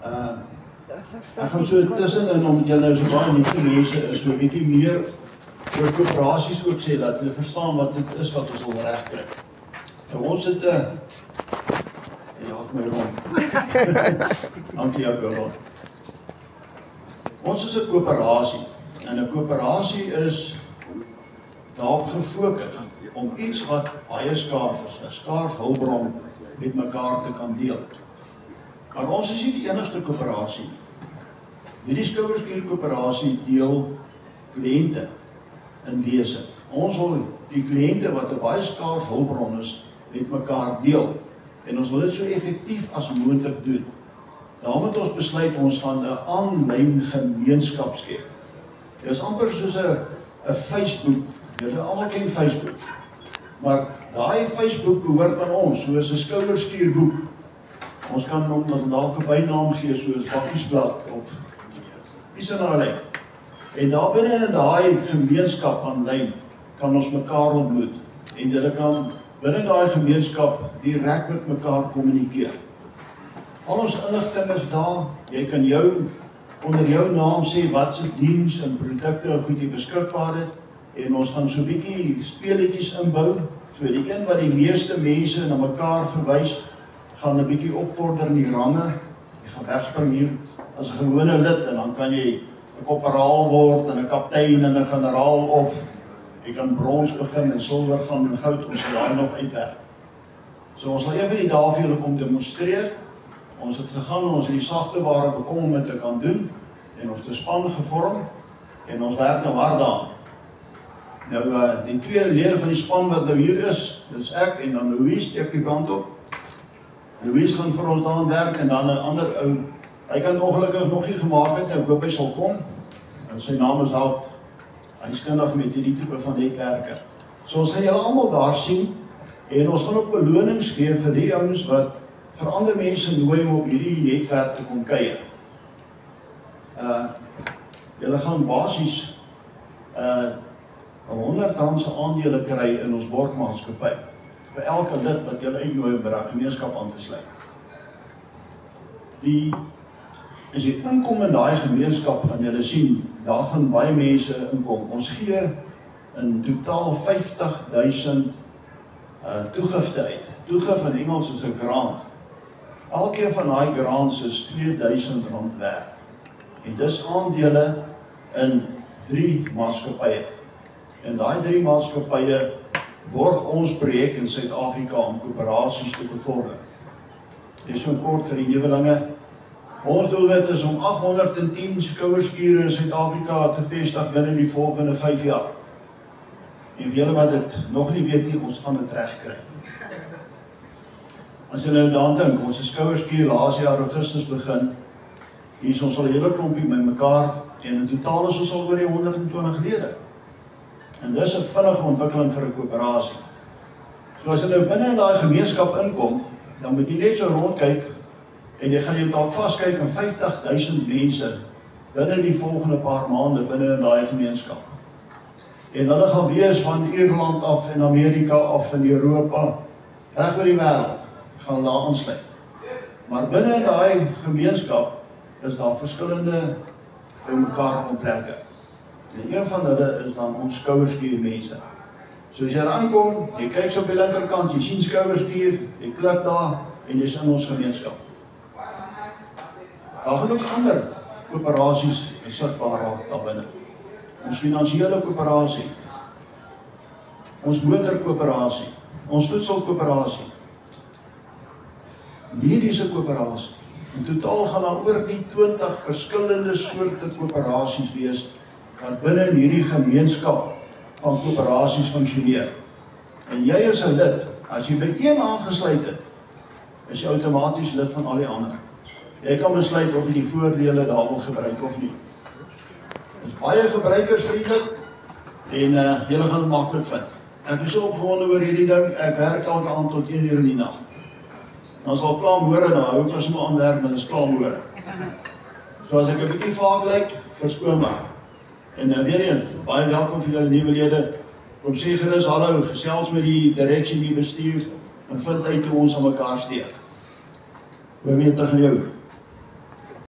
Ek gaan so tussenin, omdat julle nou so baie nuwe mense is, so bietjie meer oor koöperasies ook sê, dat hulle verstaan wat dit is wat ons wil regkry. Nou ons het ja, ek my rond. Dankie jou Goran. Ons is 'n koöperasie, en 'n koöperasie is daarop gefokus om iets wat baie skaars is, 'n skaars hulpbron met mekaar te kan deel. Maar ons is nie die enigste koöperasie. Hierdie Skouwerskuur koöperasie deel kliënte in wese. Ons wil die kliënte wat 'n baie skaars hulpbron is, met mekaar deel. En ons wil dit so effektief as moontlik doen. Daarom het ons besluit ons gaan 'n aanlyn gemeenskap skep. Dit is amper soos 'n Facebook. Julle almal ken Facebook. Maar daai Facebook behoort aan ons, soos 'n Skouwerskuurboek. Ons kan hom dalk 'n bynaam gee soos Bakkiesblad of iets in daai lyn. En daar binne in daai gemeenskap aanlyn kan ons mekaar ontmoet en julle kan binne daai gemeenskap direk met mekaar kommunikeer. Al ons inligting is daar. Jy kan onder jou naam sê wat se diens en produkte en goed jy beskikbaar het. En ons gaan so 'n bietjie speletjies inbou. So die een wat die meeste mense na mekaar verwys, gaan 'n bietjie opvorder in die range. Jy gaan wegspring hier as 'n gewone lid en dan kan jy 'n korporaal word en 'n kaptein en 'n generaal of jy kan brons begin en silwer gaan en goud, ons sal daai nog uitwerk. So ons sal even die dae vir julle kom demonstreer. Ons het gegaan, ons het die sagte ware bekom om dit te kan doen en ons het 'n span gevorm en ons werk nou hard daaraan. Nou die twee lede van die span wat nou hier is, dis ek en dan Louise, steek die brand op. Louise gaan vir ons daan werk en dan 'n ander ou. Hy kan ongelukkig nog nie gemaak het, ek hoop hy sal kom. En sy naam is Hout. Hy is kundig met hierdie tipe van netwerke. So ons gaan julle almal daar sien en ons gaan ook belonings gee vir die ouens wat vir ander mense nooi om op hierdie netwerk te kom kuier. Julle gaan basies R100 se aandele kry in ons borgmaatskappy vir elke lid wat julle uitnooi om by daai gemeenskap aan te sluit. As jy inkom in daai gemeenskap, gaan julle sien, daar gaan baie mense inkom. Ons gee in totaal 50.000 toegifte uit. Toegif in Engels is 'n grant. Elkeen van daai grants is R2000 werd. En dis aandele in 3 maatskappye. En daai 3 maatskappye borg ons projek in Suid-Afrika om koöperasies te bevorder. Dit is so kort vir die nuwelinge. Ons doelwit is om 810 Skouwerskuure in Suid-Afrika te vestig binne die volgende 5 jaar. En vir julle wat dit nog nie weet nie, ons gaan dit regkry. As julle nou daaraan dink, ons Skouwerskuur laas jaar Augustus begin, hier is ons al 'n hele klompie by mekaar en in totaal is ons al oor die 120 lede. En dis 'n vinnige ontwikkeling vir 'n koöperasie. So as jy nou binne in daai gemeenskap inkom, dan moet jy net so rondkyk en jy gaan dalk vaskyk aan 50.000 mense binne die volgende paar maande binne in daai gemeenskap. En hulle gaan wees van Ierland af en Amerika af en Europa, reg oor die wêreld, gaan daar aansluit. Maar binne in daai gemeenskap is daar verskillende by mekaar van plekke. En een van hulle is dan ons Skouwerskuur mense. So as jy aankom, jy kyk so op die linkerkant, jy sien Skouwerskuur, jy klik daar en jy is in ons gemeenskap. Daar gaan ook ander koöperasies sigbaar raak daar binne. Ons finansiële koöperasie, ons motorkoöperasie, ons voedselkoöperasie, mediese koöperasie. In totaal gaan daar oor die 20 verskillende soorte koöperasies wees wat binne in hierdie gemeenskap van koöperasies funksioneer. En jy is 'n lid, as jy by een aangesluit het, is jy outomaties lid van al die ander. Jy kan besluit of jy die voordele daar wil gebruik of nie. Dit is baie gebruikersvriendelik en julle gaan dit maklik vind. Ek is so opgewonde oor hierdie ding, ek werk elke aand tot 1 uur in die nag. Dan sal klaarmôre, dan hou ek as my aanwerk, dan is klaarmôre. So as ek 'n bietjie vaag lyk, verskoon my. En weer eens, baie welkom vir julle nuwe lede. Kom sê gerus hallo, gesels met die direksie, die bestuur en vind uit hoe ons aan mekaar steek. Oor weer tegen jou.